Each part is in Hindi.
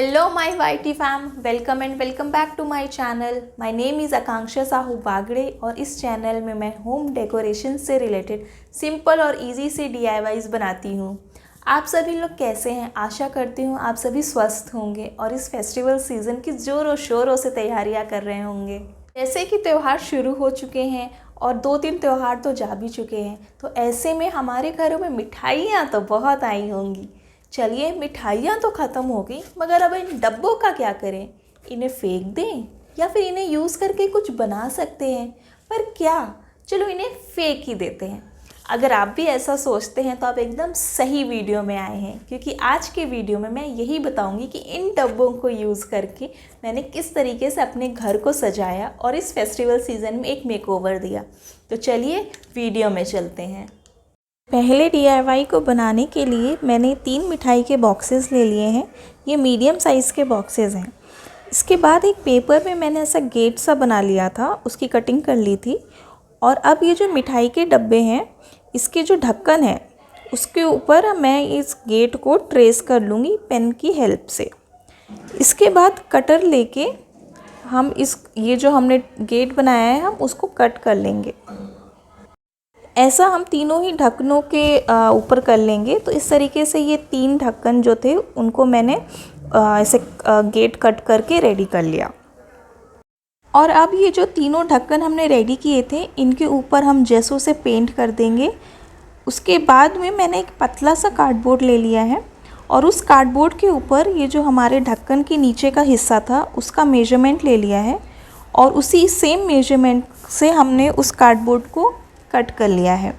Hello my YT fam, welcome back to my channel. My name is आकांक्षा साहू बागड़े और इस चैनल में मैं होम डेकोरेशन से रिलेटेड सिंपल और इजी से DIYs बनाती हूँ। आप सभी लोग कैसे हैं? आशा करती हूँ आप सभी स्वस्थ होंगे और इस फेस्टिवल सीज़न की ज़ोरों शोरों से तैयारियाँ कर रहे होंगे। जैसे कि त्यौहार शुरू हो चुके हैं और 2-3 त्यौहार तो जा भी चुके हैं, तो ऐसे में हमारे घरों में मिठाइयाँ तो बहुत आई होंगी। चलिए, मिठाइयाँ तो ख़त्म हो गई, मगर अब इन डब्बों का क्या करें? इन्हें फेंक दें या फिर इन्हें यूज़ करके कुछ बना सकते हैं, पर क्या? चलो इन्हें फेंक ही देते हैं। अगर आप भी ऐसा सोचते हैं तो आप एकदम सही वीडियो में आए हैं, क्योंकि आज के वीडियो में मैं यही बताऊंगी कि इन डब्बों को यूज़ करके मैंने किस तरीके से अपने घर को सजाया और इस फेस्टिवल सीज़न में एक मेकओवर दिया। तो चलिए वीडियो में चलते हैं। पहले DIY को बनाने के लिए मैंने 3 मिठाई के बॉक्सेस ले लिए हैं। ये मीडियम साइज़ के बॉक्सेस हैं। इसके बाद एक पेपर में मैंने ऐसा गेट सा बना लिया था, उसकी कटिंग कर ली थी। और अब ये जो मिठाई के डब्बे हैं, इसके जो ढक्कन है उसके ऊपर मैं इस गेट को ट्रेस कर लूँगी पेन की हेल्प से। इसके बाद कटर लेके हम ये जो हमने गेट बनाया है हम उसको कट कर लेंगे। ऐसा हम तीनों ही ढक्कनों के ऊपर कर लेंगे। तो इस तरीके से ये 3 ढक्कन जो थे उनको मैंने ऐसे गेट कट करके रेडी कर लिया। और अब ये जो तीनों ढक्कन हमने रेडी किए थे, इनके ऊपर हम जैसों से पेंट कर देंगे। उसके बाद में मैंने एक पतला सा कार्डबोर्ड ले लिया है और उस कार्डबोर्ड के ऊपर ये जो हमारे ढक्कन के नीचे का हिस्सा था उसका मेजरमेंट ले लिया है और उसी सेम मेजरमेंट से हमने उस कार्डबोर्ड को कट कर लिया है।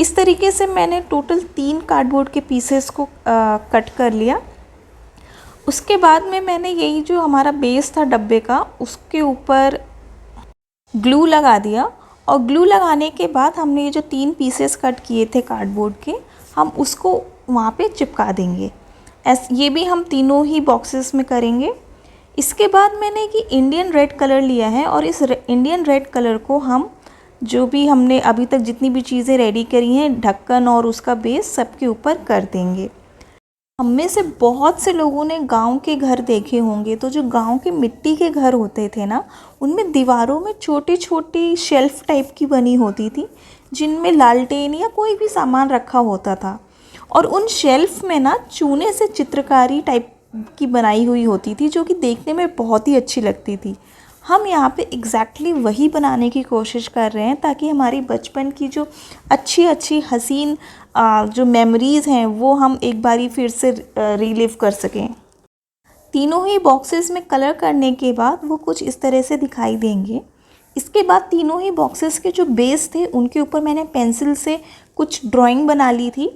इस तरीके से मैंने टोटल 3 कार्डबोर्ड के पीसेस को कट कर लिया। उसके बाद में मैंने यही जो हमारा बेस था डब्बे का, उसके ऊपर ग्लू लगा दिया। और ग्लू लगाने के बाद हमने ये जो 3 पीसेस कट किए थे कार्डबोर्ड के, हम उसको वहाँ पे चिपका देंगे। ये भी हम तीनों ही बॉक्सेस में करेंगे। इसके बाद मैंने कि इंडियन रेड कलर लिया है और इस इंडियन रेड कलर को हम जो भी हमने अभी तक जितनी भी चीज़ें रेडी करी हैं, ढक्कन और उसका बेस, सबके ऊपर कर देंगे। हम में से बहुत से लोगों ने गांव के घर देखे होंगे। तो जो गांव के मिट्टी के घर होते थे ना, उनमें दीवारों में छोटी छोटी शेल्फ टाइप की बनी होती थी, जिनमें लालटेन या कोई भी सामान रखा होता था। और उन शेल्फ में ना चूने से चित्रकारी टाइप की बनाई हुई होती थी, जो कि देखने में बहुत ही अच्छी लगती थी। हम यहाँ पे एग्जैक्टली वही बनाने की कोशिश कर रहे हैं, ताकि हमारी बचपन की जो अच्छी हसीन जो मेमोरीज़ हैं वो हम एक बारी फिर से रिलीव कर सकें। तीनों ही बॉक्सेस में कलर करने के बाद वो कुछ इस तरह से दिखाई देंगे। इसके बाद तीनों ही बॉक्सेस के जो बेस थे उनके ऊपर मैंने पेंसिल से कुछ ड्राइंग बना ली थी।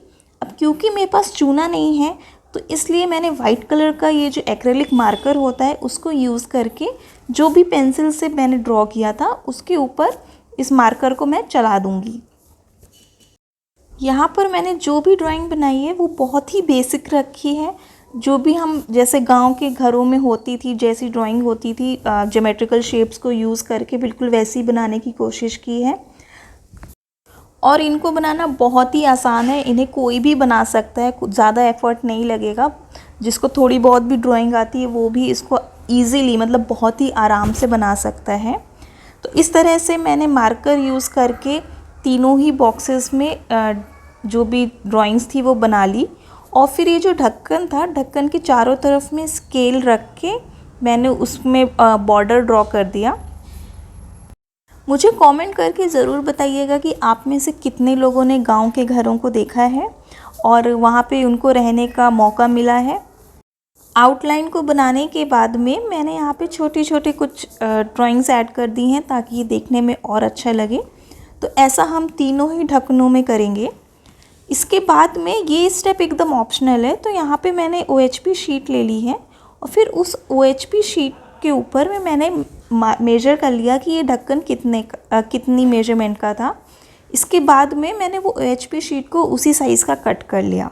अब क्योंकि मेरे पास चूना नहीं है, तो इसलिए मैंने वाइट कलर का ये जो एक्रेलिक मार्कर होता है उसको यूज़ करके जो भी पेंसिल से मैंने ड्रॉ किया था उसके ऊपर इस मार्कर को मैं चला दूँगी। यहाँ पर मैंने जो भी ड्राइंग बनाई है वो बहुत ही बेसिक रखी है। जो भी हम जैसे गांव के घरों में होती थी, जैसी ड्राइंग होती थी, ज्योमेट्रिकल शेप्स को यूज़ करके बिल्कुल वैसी बनाने की कोशिश की है। और इनको बनाना बहुत ही आसान है, इन्हें कोई भी बना सकता है, कुछ ज़्यादा एफर्ट नहीं लगेगा। जिसको थोड़ी बहुत भी ड्राइंग आती है वो भी इसको ईज़िली, मतलब बहुत ही आराम से बना सकता है। तो इस तरह से मैंने मार्कर यूज़ करके तीनों ही बॉक्सेस में जो भी ड्राइंग्स थी वो बना ली। और फिर ये जो ढक्कन था, ढक्कन के चारों तरफ में स्केल रख के मैंने उसमें बॉर्डर ड्रॉ कर दिया। मुझे कमेंट करके ज़रूर बताइएगा कि आप में से कितने लोगों ने गांव के घरों को देखा है और वहाँ पे उनको रहने का मौका मिला है। आउटलाइन को बनाने के बाद में मैंने यहाँ पे छोटी छोटी कुछ ड्राइंग्स ऐड कर दी हैं, ताकि ये देखने में और अच्छा लगे। तो ऐसा हम तीनों ही ढक्कनों में करेंगे। इसके बाद में ये स्टेप एकदम ऑप्शनल है। तो यहाँ पे मैंने OHP शीट ले ली है और फिर उस OHP शीट के ऊपर में मैंने मेजर कर लिया कि ये ढक्कन कितनी मेजरमेंट का था। इसके बाद में मैंने वो OHP शीट को उसी साइज़ का कट कर लिया।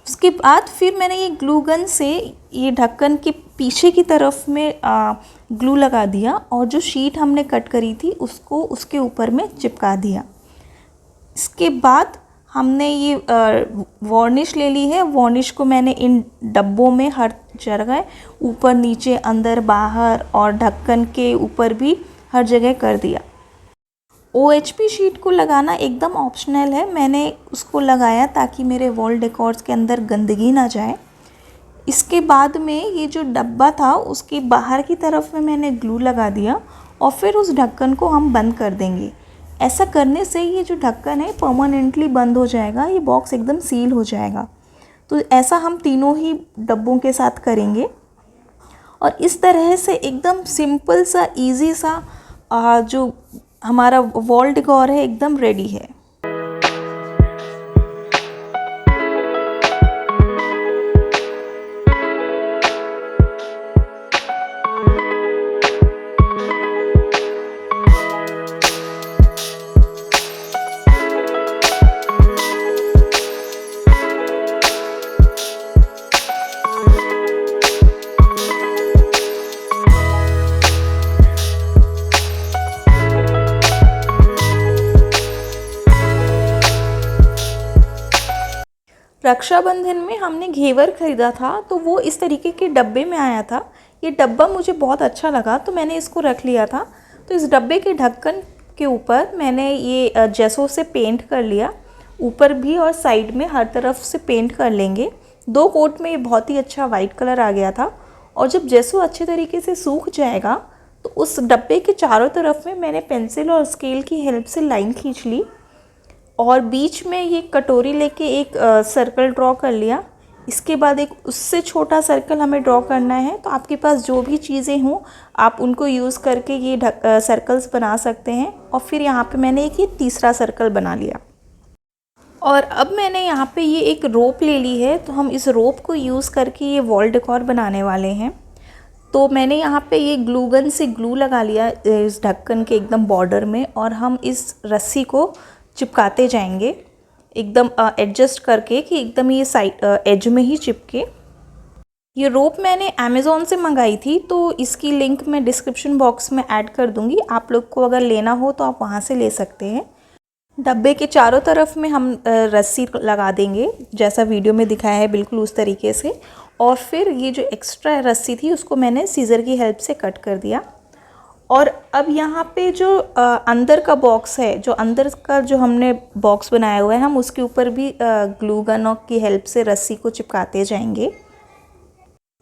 उसके बाद फिर मैंने ये ग्लू गन से ये ढक्कन के पीछे की तरफ में ग्लू लगा दिया और जो शीट हमने कट करी थी उसको उसके ऊपर में चिपका दिया। इसके बाद हमने ये वार्निश ले ली है। वार्निश को मैंने इन डब्बों में हर जगह, ऊपर नीचे अंदर बाहर और ढक्कन के ऊपर भी हर जगह कर दिया। OHP शीट को लगाना एकदम ऑप्शनल है, मैंने उसको लगाया ताकि मेरे वॉल डेकोर्स के अंदर गंदगी ना जाए। इसके बाद में ये जो डब्बा था उसके बाहर की तरफ में मैंने ग्लू लगा दिया और फिर उस ढक्कन को हम बंद कर देंगे। ऐसा करने से ये जो ढक्कन है परमानेंटली बंद हो जाएगा, ये बॉक्स एकदम सील हो जाएगा। तो ऐसा हम तीनों ही डब्बों के साथ करेंगे और इस तरह से एकदम सिंपल सा इजी सा जो हमारा वॉल डेकोर है एकदम रेडी है। रक्षाबंधन में हमने घेवर ख़रीदा था तो वो इस तरीके के डब्बे में आया था। ये डब्बा मुझे बहुत अच्छा लगा तो मैंने इसको रख लिया था। तो इस डब्बे के ढक्कन के ऊपर मैंने ये जेसो से पेंट कर लिया, ऊपर भी और साइड में हर तरफ से पेंट कर लेंगे। 2 कोट में ये बहुत ही अच्छा वाइट कलर आ गया था। और जब जेसो अच्छे तरीके से सूख जाएगा तो उस डब्बे के चारों तरफ में मैंने पेंसिल और स्केल की हेल्प से लाइन खींच ली और बीच में ये कटोरी लेके एक सर्कल ड्रॉ कर लिया। इसके बाद एक उससे छोटा सर्कल हमें ड्रॉ करना है। तो आपके पास जो भी चीज़ें हों आप उनको यूज़ करके ये सर्कल्स बना सकते हैं। और फिर यहाँ पे मैंने एक ये तीसरा सर्कल बना लिया। और अब मैंने यहाँ पे ये एक रोप ले ली है, तो हम इस रोप को यूज़ करके ये वॉल डेकोर बनाने वाले हैं। तो मैंने यहाँ पे ये ग्लू गन से ग्लू लगा लिया इस ढक्कन के एकदम बॉर्डर में और हम इस रस्सी को चिपकाते जाएंगे एकदम एडजस्ट करके कि एकदम ये साइड एज में ही चिपके। ये रोप मैंने अमेज़ॉन से मंगाई थी तो इसकी लिंक मैं डिस्क्रिप्शन बॉक्स में ऐड कर दूंगी। आप लोग को अगर लेना हो तो आप वहाँ से ले सकते हैं। डब्बे के चारों तरफ में हम रस्सी लगा देंगे जैसा वीडियो में दिखाया है, बिल्कुल उस तरीके से। और फिर ये जो एक्स्ट्रा रस्सी थी उसको मैंने सीज़र की हेल्प से कट कर दिया। और अब यहाँ पे जो अंदर का बॉक्स है, जो अंदर का जो हमने बॉक्स बनाया हुआ है, हम उसके ऊपर भी ग्लू गन की हेल्प से रस्सी को चिपकाते जाएंगे।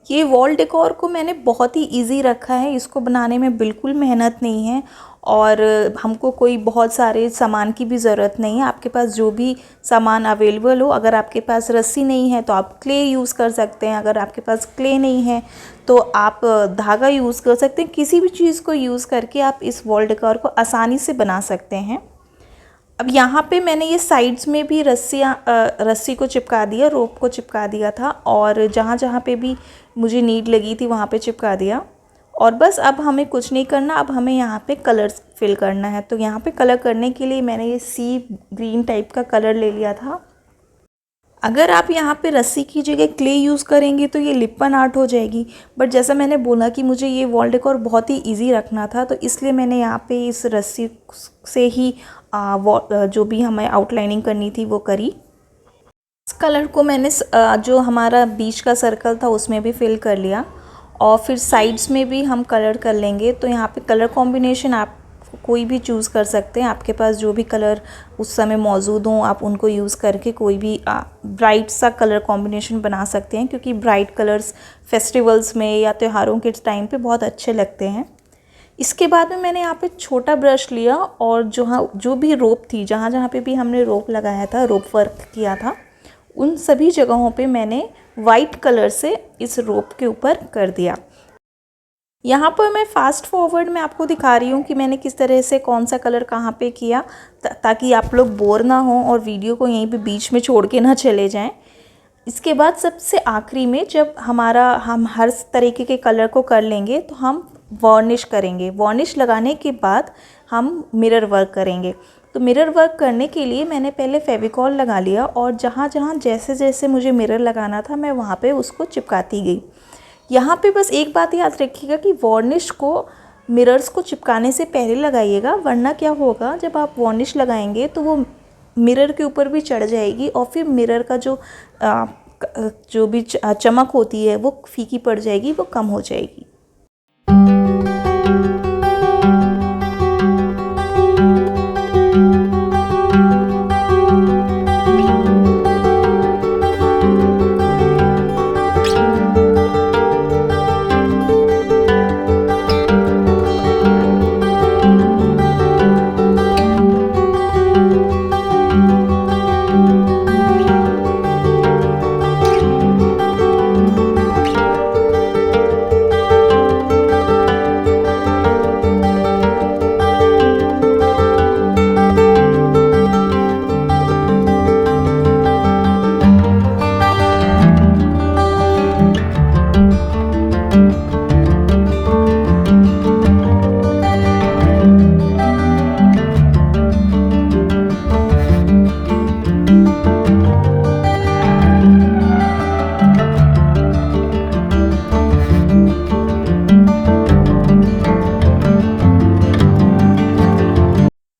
ये वॉल डेकोर को मैंने बहुत ही इजी रखा है, इसको बनाने में बिल्कुल मेहनत नहीं है और हमको कोई बहुत सारे सामान की भी ज़रूरत नहीं है। आपके पास जो भी सामान अवेलेबल हो, अगर आपके पास रस्सी नहीं है तो आप क्ले यूज़ कर सकते हैं, अगर आपके पास क्ले नहीं है तो आप धागा यूज़ कर सकते हैं। किसी भी चीज़ को यूज़ करके आप इस वॉल डेकोर को आसानी से बना सकते हैं। अब यहाँ पे मैंने ये साइड्स में भी रस्सी को चिपका दिया, रोप को चिपका दिया था और जहाँ जहाँ पे भी मुझे नीड लगी थी वहाँ पे चिपका दिया। और बस अब हमें कुछ नहीं करना, अब हमें यहाँ पे कलर्स फिल करना है। तो यहाँ पे कलर करने के लिए मैंने ये सी ग्रीन टाइप का कलर ले लिया था। अगर आप यहाँ पे रस्सी की जगह क्ले यूज़ करेंगे तो ये लिपन आर्ट हो जाएगी, बट जैसा मैंने बोला कि मुझे ये वॉल डेकोर बहुत ही इजी रखना था तो इसलिए मैंने यहाँ पे इस रस्सी से ही जो भी हमें आउटलाइनिंग करनी थी वो करी। इस कलर को मैंने जो हमारा बीच का सर्कल था उसमें भी फिल कर लिया और फिर साइड्स में भी हम कलर कर लेंगे। तो यहाँ पे कलर कॉम्बिनेशन आप कोई भी चूज़ कर सकते हैं, आपके पास जो भी कलर उस समय मौजूद हों आप उनको यूज़ करके कोई भी ब्राइट सा कलर कॉम्बिनेशन बना सकते हैं, क्योंकि ब्राइट कलर्स फेस्टिवल्स में या त्योहारों के टाइम पे बहुत अच्छे लगते हैं। इसके बाद में मैंने यहाँ पे छोटा ब्रश लिया और जो भी रोप थी, जहाँ जहाँ पे भी हमने रोप लगाया था, रोप वर्क किया था, उन सभी जगहों पे मैंने वाइट कलर से इस रोप के ऊपर कर दिया। यहाँ पर मैं फास्ट फॉरवर्ड में आपको दिखा रही हूँ कि मैंने किस तरह से कौन सा कलर कहाँ पे किया, ताकि आप लोग बोर ना हों और वीडियो को यहीं पे बीच में छोड़ के ना चले जाएं। इसके बाद सबसे आखिरी में जब हम हर तरीके के कलर को कर लेंगे तो हम वार्निश करेंगे। वार्निश लगाने के बाद हम मिरर वर्क करेंगे। तो मिरर वर्क करने के लिए मैंने पहले फेविकॉल लगा लिया और जहाँ जहाँ जैसे जैसे मुझे मिरर लगाना था मैं वहाँ पे उसको चिपकाती गई। यहाँ पे बस एक बात याद रखिएगा कि वार्निश को मिरर्स को चिपकाने से पहले लगाइएगा, वरना क्या होगा जब आप वार्निश लगाएंगे तो वो मिरर के ऊपर भी चढ़ जाएगी और फिर मिरर का जो भी चमक होती है वो फीकी पड़ जाएगी, वो कम हो जाएगी।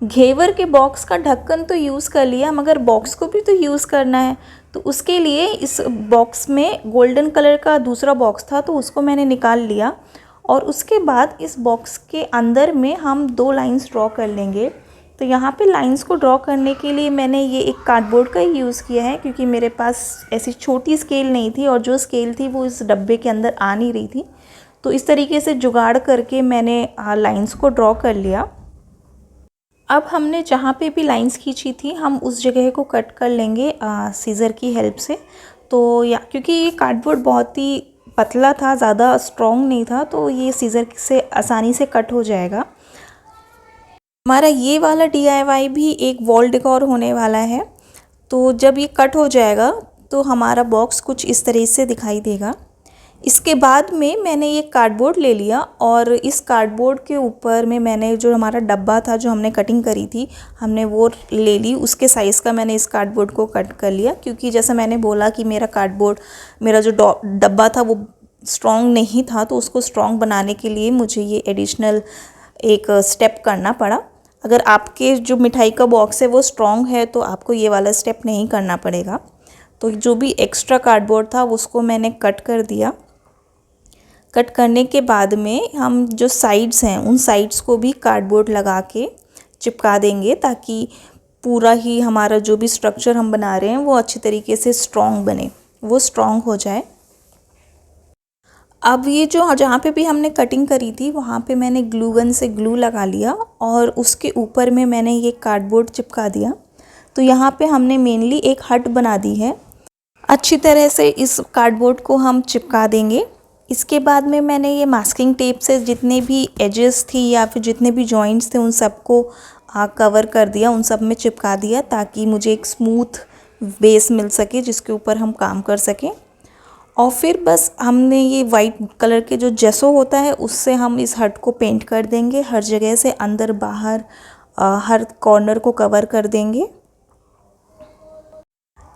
घेवर के बॉक्स का ढक्कन तो यूज़ कर लिया, मगर बॉक्स को भी तो यूज़ करना है। तो उसके लिए इस बॉक्स में गोल्डन कलर का दूसरा बॉक्स था, तो उसको मैंने निकाल लिया। और उसके बाद इस बॉक्स के अंदर में हम 2 लाइंस ड्रॉ कर लेंगे। तो यहाँ पे लाइंस को ड्रॉ करने के लिए मैंने ये एक कार्डबोर्ड का ही यूज़ किया है, क्योंकि मेरे पास ऐसी छोटी स्केल नहीं थी और जो स्केल थी वो इस डब्बे के अंदर आ नहीं रही थी। तो इस तरीके से जुगाड़ करके मैंने लाइंस को ड्रॉ कर लिया। अब हमने जहाँ पे भी लाइंस खींची थी हम उस जगह को कट कर लेंगे सीज़र की हेल्प से। तो क्योंकि ये कार्डबोर्ड बहुत ही पतला था, ज़्यादा स्ट्रॉन्ग नहीं था, तो ये सीज़र से आसानी से कट हो जाएगा। हमारा ये वाला DIY भी एक वॉल डेकोर होने वाला है। तो जब ये कट हो जाएगा तो हमारा बॉक्स कुछ इस तरह से दिखाई देगा। इसके बाद में मैंने ये कार्डबोर्ड ले लिया और इस कार्डबोर्ड के ऊपर में मैंने जो हमारा डब्बा था जो हमने कटिंग करी थी, हमने वो ले ली। उसके साइज़ का मैंने इस कार्डबोर्ड को कट कर लिया, क्योंकि जैसे मैंने बोला कि मेरा जो डब्बा था वो स्ट्रॉन्ग नहीं था, तो उसको स्ट्रॉन्ग बनाने के लिए मुझे ये एडिशनल एक स्टेप करना पड़ा। अगर आपके जो मिठाई का बॉक्स है वो स्ट्रॉन्ग है तो आपको ये वाला स्टेप नहीं करना पड़ेगा। तो जो भी एक्स्ट्रा कार्डबोर्ड था उसको मैंने कट कर दिया। कट करने के बाद में हम जो साइड्स हैं उन साइड्स को भी कार्डबोर्ड लगा के चिपका देंगे, ताकि पूरा ही हमारा जो भी स्ट्रक्चर हम बना रहे हैं वो अच्छी तरीके से स्ट्रॉन्ग बने, वो स्ट्रॉन्ग हो जाए। अब ये जो जहाँ पे भी हमने कटिंग करी थी वहाँ पे मैंने ग्लू गन से ग्लू लगा लिया और उसके ऊपर में मैंने ये कार्डबोर्ड चिपका दिया। तो यहाँ पे हमने मेनली एक हट बना दी है। अच्छी तरह से इस कार्डबोर्ड को हम चिपका देंगे। इसके बाद में मैंने ये मास्किंग टेप से जितने भी एजेस थी या फिर जितने भी जॉइंट्स थे उन सबको कवर कर दिया, उन सब में चिपका दिया, ताकि मुझे एक स्मूथ बेस मिल सके जिसके ऊपर हम काम कर सकें। और फिर बस हमने ये वाइट कलर के जो जेसो होता है उससे हम इस हट को पेंट कर देंगे, हर जगह से अंदर बाहर हर कॉर्नर को कवर कर देंगे।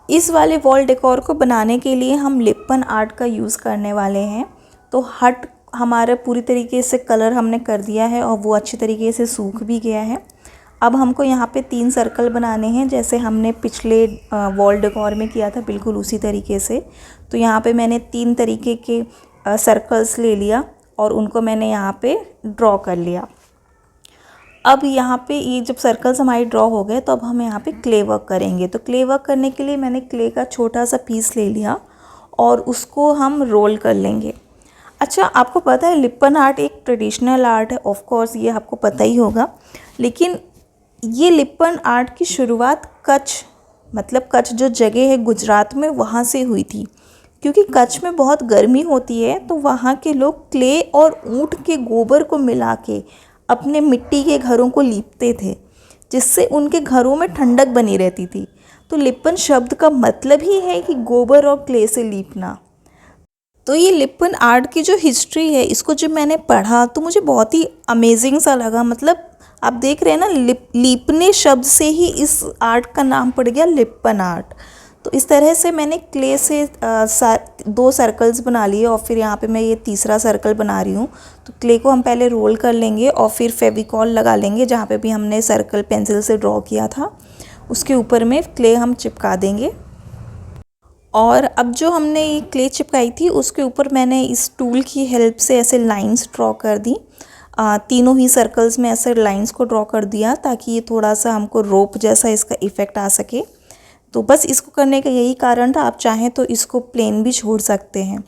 इस वाले वॉल डेकोर को बनाने के लिए हम लिपन आर्ट का यूज़ करने वाले हैं। तो हट हमारा पूरी तरीके से कलर हमने कर दिया है और वो अच्छी तरीके से सूख भी गया है। अब हमको यहाँ पे 3 सर्कल बनाने हैं, जैसे हमने पिछले वॉल डेकोर में किया था, बिल्कुल उसी तरीके से। तो यहाँ पे मैंने 3 तरीके के सर्कल्स ले लिया और उनको मैंने यहाँ पे ड्रॉ कर लिया। अब यहाँ पे ये जब सर्कल्स हमारे ड्रॉ हो गए तो अब हम यहाँ पे क्ले वर्क करेंगे। तो क्ले वर्क करने के लिए मैंने क्ले का छोटा सा पीस ले लिया और उसको हम रोल कर लेंगे। अच्छा, आपको पता है लिपन आर्ट एक ट्रेडिशनल आर्ट है, ऑफ कोर्स ये आपको पता ही होगा, लेकिन ये लिपन आर्ट की शुरुआत कच्छ जो जगह है गुजरात में वहाँ से हुई थी। क्योंकि कच्छ में बहुत गर्मी होती है तो वहाँ के लोग क्ले और ऊँट के गोबर को मिला के अपने मिट्टी के घरों को लीपते थे, जिससे उनके घरों में ठंडक बनी रहती थी। तो लिपन शब्द का मतलब ही है कि गोबर और क्ले से लीपना। तो ये लिपन आर्ट की जो हिस्ट्री है, इसको जब मैंने पढ़ा तो मुझे बहुत ही अमेजिंग सा लगा। मतलब आप देख रहे हैं ना, लीपने शब्द से ही इस आर्ट का नाम पड़ गया लिपन आर्ट। तो इस तरह से मैंने क्ले से 2 सर्कल्स बना लिए और फिर यहाँ पे मैं ये तीसरा सर्कल बना रही हूँ। तो क्ले को हम पहले रोल कर लेंगे और फिर फेविकॉल लगा लेंगे जहाँ पे भी हमने सर्कल पेंसिल से ड्रॉ किया था। उसके ऊपर में क्ले हम चिपका देंगे। और अब जो हमने ये क्ले चिपकाई थी उसके ऊपर मैंने इस टूल की हेल्प से ऐसे लाइंस ड्रॉ कर दी। तीनों ही सर्कल्स में ऐसे लाइंस को ड्रॉ कर दिया ताकि ये थोड़ा सा हमको रोप जैसा इसका इफ़ेक्ट आ सके। तो बस इसको करने का यही कारण था। आप चाहें तो इसको प्लेन भी छोड़ सकते हैं।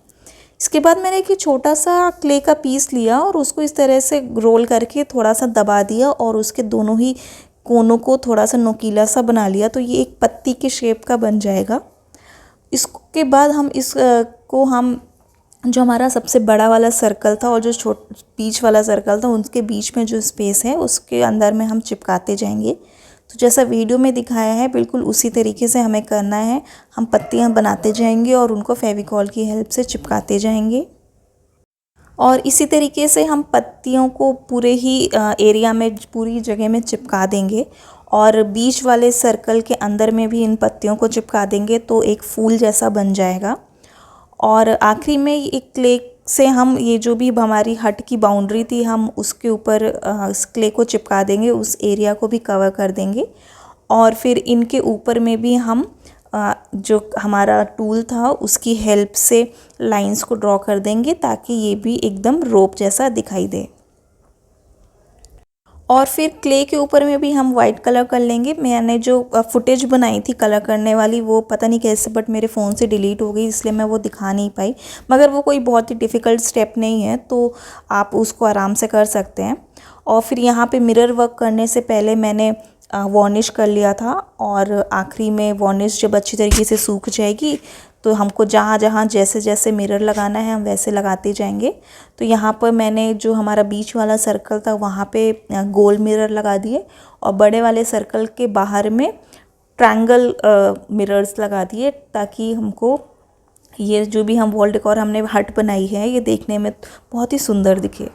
इसके बाद मैंने एक छोटा सा क्ले का पीस लिया और उसको इस तरह से रोल करके थोड़ा सा दबा दिया और उसके दोनों ही कोनों को थोड़ा सा नुकीला सा बना लिया, तो ये एक पत्ती के शेप का बन जाएगा। इसके बाद हम इसको हम जो हमारा सबसे बड़ा वाला सर्कल था और जो बीच वाला सर्कल था उनके बीच में जो स्पेस है उसके अंदर में हम चिपकाते जाएंगे। तो जैसा वीडियो में दिखाया है बिल्कुल उसी तरीके से हमें करना है। हम पत्तियां बनाते जाएंगे और उनको फेविकॉल की हेल्प से चिपकाते जाएंगे और इसी तरीके से हम पत्तियों को पूरे ही एरिया में, पूरी जगह में चिपका देंगे और बीच वाले सर्कल के अंदर में भी इन पत्तियों को चिपका देंगे तो एक फूल जैसा बन जाएगा। और आखिरी में एक क्ले से हम ये जो भी हमारी हट की बाउंड्री थी हम उसके ऊपर इस क्ले को चिपका देंगे, उस एरिया को भी कवर कर देंगे। और फिर इनके ऊपर में भी हम जो हमारा टूल था उसकी हेल्प से लाइंस को ड्रॉ कर देंगे ताकि ये भी एकदम रोप जैसा दिखाई दे। और फिर क्ले के ऊपर में भी हम वाइट कलर कर लेंगे। मैंने जो फुटेज बनाई थी कलर करने वाली वो पता नहीं कैसे बट मेरे फ़ोन से डिलीट हो गई, इसलिए मैं वो दिखा नहीं पाई। मगर वो कोई बहुत ही डिफ़िकल्ट स्टेप नहीं है, तो आप उसको आराम से कर सकते हैं। और फिर यहाँ पे मिरर वर्क करने से पहले मैंने वार्निश कर लिया था और आखिरी में वार्निश जब अच्छी तरीके से सूख जाएगी तो हमको जहाँ जहाँ जैसे जैसे मिरर लगाना है हम वैसे लगाते जाएंगे। तो यहाँ पर मैंने जो हमारा बीच वाला सर्कल था वहाँ पे गोल मिरर लगा दिए और बड़े वाले सर्कल के बाहर में ट्रायंगल मिरर्स लगा दिए ताकि हमको ये जो भी हम वॉल डेकोर हमने हट बनाई है ये देखने में बहुत ही सुंदर दिखे।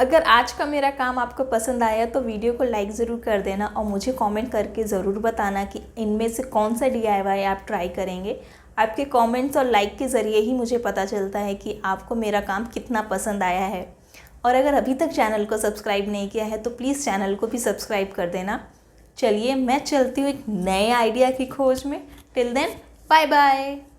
अगर आज का मेरा काम आपको पसंद आया तो वीडियो को लाइक ज़रूर कर देना और मुझे कमेंट करके ज़रूर बताना कि इनमें से कौन सा DIY आप ट्राई करेंगे। आपके कमेंट्स और लाइक के ज़रिए ही मुझे पता चलता है कि आपको मेरा काम कितना पसंद आया है। और अगर अभी तक चैनल को सब्सक्राइब नहीं किया है तो प्लीज़ चैनल को भी सब्सक्राइब कर देना। चलिए मैं चलती हूँ एक नए आइडिया की खोज में। Till then bye bye.